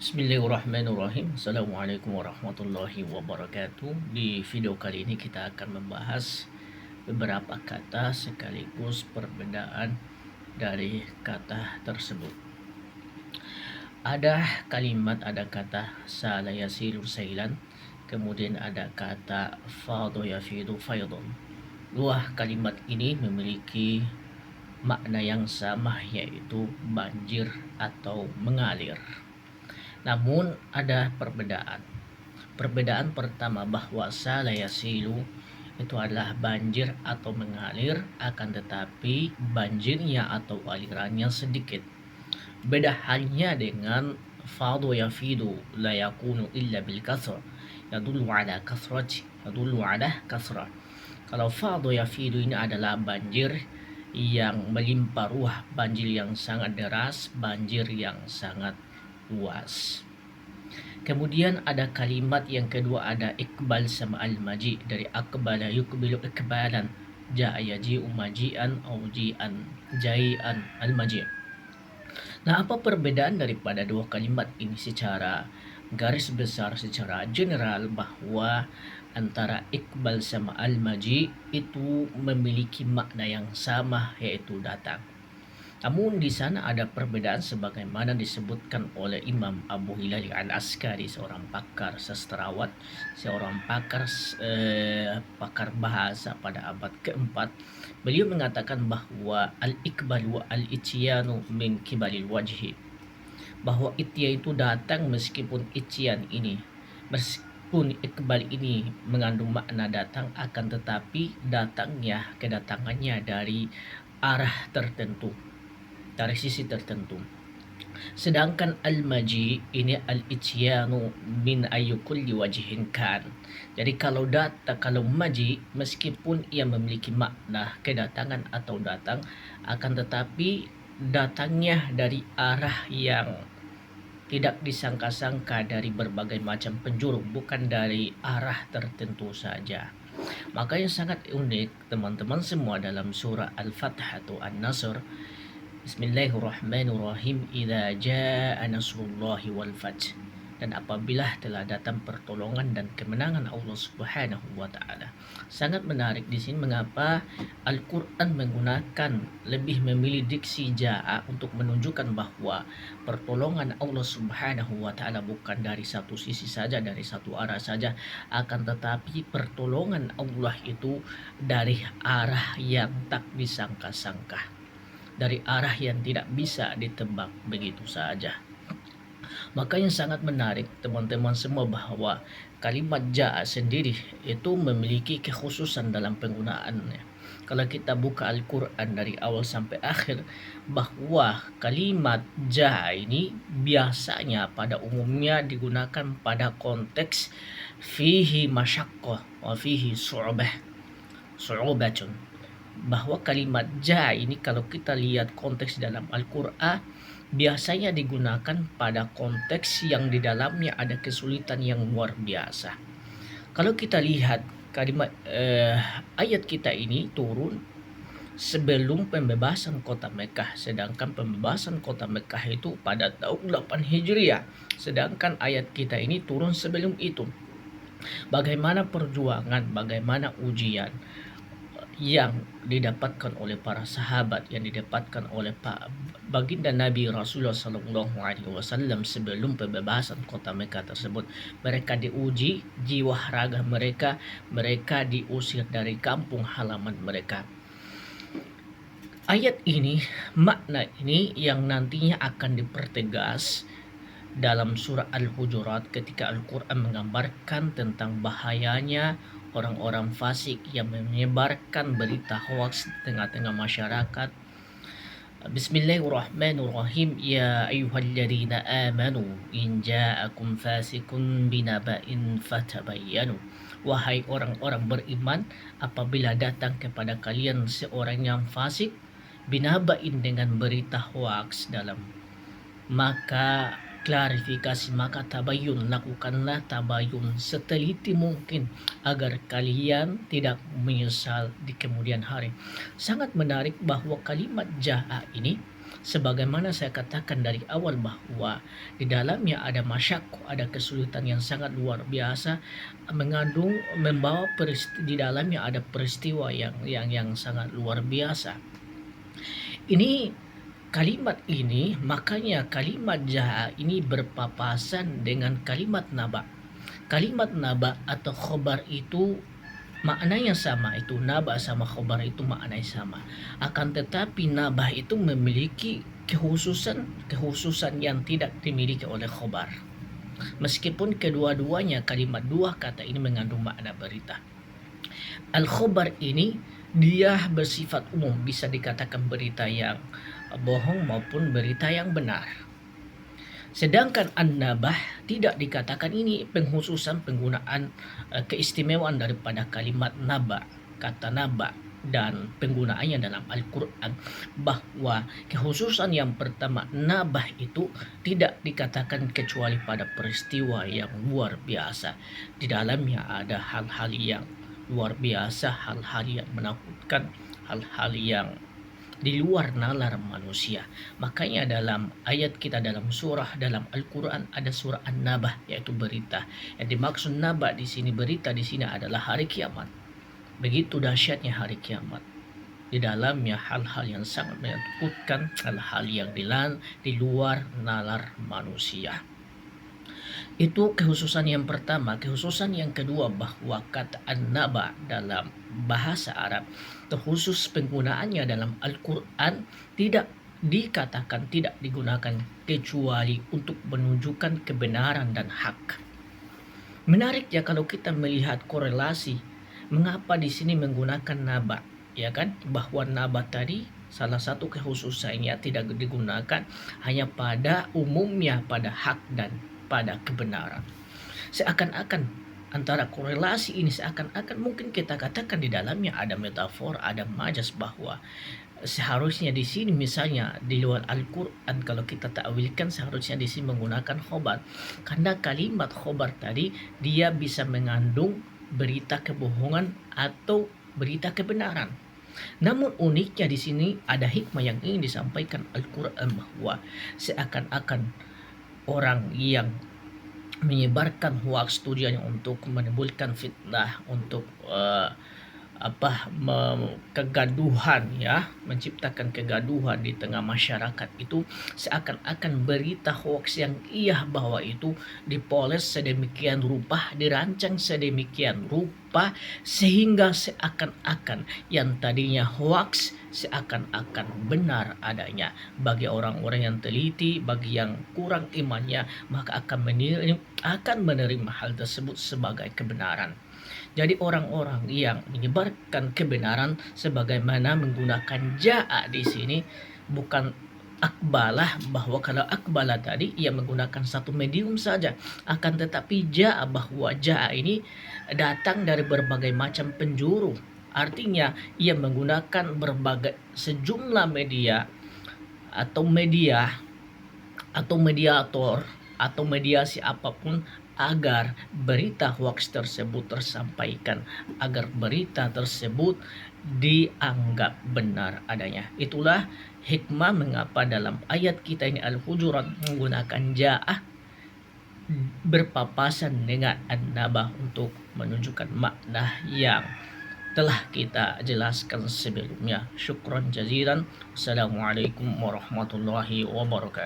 Bismillahirrahmanirrahim. Assalamualaikum warahmatullahi wabarakatuh. Di video kali ini kita akan membahas beberapa kata sekaligus perbedaan dari kata tersebut. Ada kalimat, ada kata sala yasilu sailan, kemudian ada kata fadha yafidu faydun. Dua kalimat ini memiliki makna yang sama, yaitu banjir atau mengalir. Namun ada perbedaan. Perbedaan pertama bahwa sala yasilu itu adalah banjir atau mengalir, akan tetapi banjirnya atau alirannya sedikit. Beda halnya dengan fadu yafidu la yakunu illa bil kasr, yadullu ala kasrati, yadullu ala kasrah. Kalau fadu yafidu ini adalah banjir yang melimpah ruah, banjir yang sangat deras, banjir yang sangat luas. Kemudian ada kalimat yang kedua, ada ikbal sama al-maji, dari akbala yukbilu ikbalan, ja'a yaji'u maji'an au ji'an jai'an al-maji'. Nah, apa perbedaan daripada dua kalimat ini secara garis besar, secara general, bahwa antara ikbal sama al-maji itu memiliki makna yang sama, yaitu datang. Namun di sana ada perbedaan sebagaimana disebutkan oleh Imam Abu Hilal Al-Askari, seorang pakar sastrawan, seorang pakar bahasa pada abad keempat. Beliau mengatakan bahwa al-ikbal wa al-ityanu min kibalil wajhi, bahwa itya itu datang meskipun ityan ini, meskipun ikbal ini mengandung makna datang, akan tetapi kedatangannya dari arah tertentu, dari sisi tertentu. Sedangkan al-maji ini al-ityanu min ayyukulli wajhin kan. Jadi kalau maji, meskipun ia memiliki makna kedatangan atau datang, akan tetapi datangnya dari arah yang tidak disangka-sangka, dari berbagai macam penjuru, bukan dari arah tertentu saja. Maka yang sangat unik teman-teman semua, dalam surah Al-Fath atau An-Nasr, Bismillahirrahmanirrahim, idza jaa nasrullahi wal fath, dan apabila telah datang pertolongan dan kemenangan Allah Subhanahu wa taala. Sangat menarik di sini mengapa Al-Qur'an lebih memilih diksi jaa untuk menunjukkan bahwa pertolongan Allah Subhanahu wa taala bukan dari satu sisi saja, dari satu arah saja, akan tetapi pertolongan Allah itu dari arah yang tak disangka-sangka, dari arah yang tidak bisa ditebak begitu saja. Maka yang sangat menarik teman-teman semua, bahwa kalimat jaa sendiri itu memiliki kekhususan dalam penggunaannya. Kalau kita buka Al-Quran dari awal sampai akhir, bahwa kalimat jaa ini biasanya pada umumnya digunakan pada konteks fihi masyaqqah wa fihi su'ubatun, bahwa kalimat ja ini kalau kita lihat konteks dalam Al-Quran, biasanya digunakan pada konteks yang di dalamnya ada kesulitan yang luar biasa. Kalau kita lihat kalimat ayat kita ini turun sebelum pembebasan kota Mekah, sedangkan pembebasan kota Mekah itu pada tahun 8 Hijriah, sedangkan ayat kita ini turun sebelum itu. Bagaimana perjuangan, bagaimana ujian yang didapatkan oleh para sahabat, yang didapatkan oleh baginda Nabi Rasulullah Sallallahu Alaihi Wasallam sebelum pembebasan kota Mekah tersebut. Mereka diuji jiwa raga mereka, mereka diusir dari kampung halaman mereka. Ayat ini, makna ini yang nantinya akan dipertegas dalam surah Al-Hujurat ketika Al-Quran menggambarkan tentang bahayanya orang-orang fasik yang menyebarkan berita hoax di tengah-tengah masyarakat. Bismillahirrahmanirrahim. Ya ayyuhalladzina amanu in ja'akum fasikun binaba'in fatabayyanu. Wahai orang-orang beriman, apabila datang kepada kalian seorang yang fasik, binaba'in dengan berita hoax dalam, maka klarifikasi, maka tabayun, lakukanlah tabayun seteliti mungkin agar kalian tidak menyesal di kemudian hari. Sangat menarik bahwa kalimat jaa ini Sebagaimana saya katakan dari awal bahwa di dalamnya ada masyakoh, ada kesulitan yang sangat luar biasa, membawa di dalamnya ada peristiwa yang sangat luar biasa. Ini kalimat ini, makanya kalimat jaa ini berpapasan dengan kalimat naba. Kalimat naba atau khobar itu maknanya sama, itu naba sama khobar itu maknanya sama. Akan tetapi nabah itu memiliki kekhususan yang tidak dimiliki oleh khobar. Meskipun kedua-duanya kalimat dua kata ini mengandung makna berita. Al-khobar ini dia bersifat umum, bisa dikatakan berita yang bohong maupun berita yang benar. Sedangkan an-nabah tidak dikatakan, ini penghususan penggunaan keistimewaan daripada kalimat naba, kata naba, dan penggunaannya dalam Al-Quran, bahwa kekhususan yang pertama nabah itu tidak dikatakan kecuali pada peristiwa yang luar biasa. Di dalamnya ada hal-hal yang luar biasa, hal-hal yang menakutkan, hal-hal yang di luar nalar manusia. Makanya dalam ayat kita dalam surah dalam Al-Quran ada surah An-Nabah, yaitu berita. Yang dimaksud nabah di sini, berita di sini adalah hari kiamat. Begitu dahsyatnya hari kiamat. Di dalamnya hal-hal yang sangat menakutkan, hal-hal yang di luar nalar manusia. Itu kekhususan yang pertama. Kekhususan yang kedua, bahwa kata an-naba dalam bahasa Arab, terkhusus penggunaannya dalam Al-Quran, tidak dikatakan, tidak digunakan kecuali untuk menunjukkan kebenaran dan hak. Menarik ya kalau kita melihat korelasi mengapa di sini menggunakan naba, ya kan? Bahwa naba tadi salah satu kekhususannya tidak digunakan hanya pada umumnya, pada hak dan pada kebenaran. Seakan-akan antara korelasi ini seakan-akan mungkin kita katakan di dalamnya ada metafor, ada majas, bahwa seharusnya di sini misalnya di luar Al-Quran kalau kita takwilkan seharusnya di sini menggunakan khobar, karena kalimat khobar tadi dia bisa mengandung berita kebohongan atau berita kebenaran. Namun uniknya di sini ada hikmah yang ingin disampaikan Al-Quran, bahwa seakan-akan orang yang menyebarkan hoax tujuannya untuk menimbulkan fitnah, untuk kegaduhan, ya, menciptakan kegaduhan di tengah masyarakat, itu seakan-akan berita hoax yang ia bawa itu dipoles sedemikian rupa, dirancang sedemikian rupa, sehingga seakan-akan yang tadinya hoax seakan-akan benar adanya. Bagi orang-orang yang teliti, bagi yang kurang imannya, maka akan menerima hal tersebut sebagai kebenaran. Jadi orang-orang yang menyebarkan kebenaran sebagaimana menggunakan jaa di sini, bukan akbalah, bahwa kalau akbalah tadi ia menggunakan satu medium saja, akan tetapi jaa, bahwa jaa ini datang dari berbagai macam penjuru. Artinya ia menggunakan sejumlah media atau mediator atau mediasi apapun agar berita hoax tersebut tersampaikan, agar berita tersebut dianggap benar adanya. Itulah hikmah mengapa dalam ayat kita ini Al-Hujurat menggunakan ja'ah berpapasan dengan an-nabah untuk menunjukkan makna yang telah kita jelaskan sebelumnya. Syukran jazilan. Assalamualaikum warahmatullahi wabarakatuh.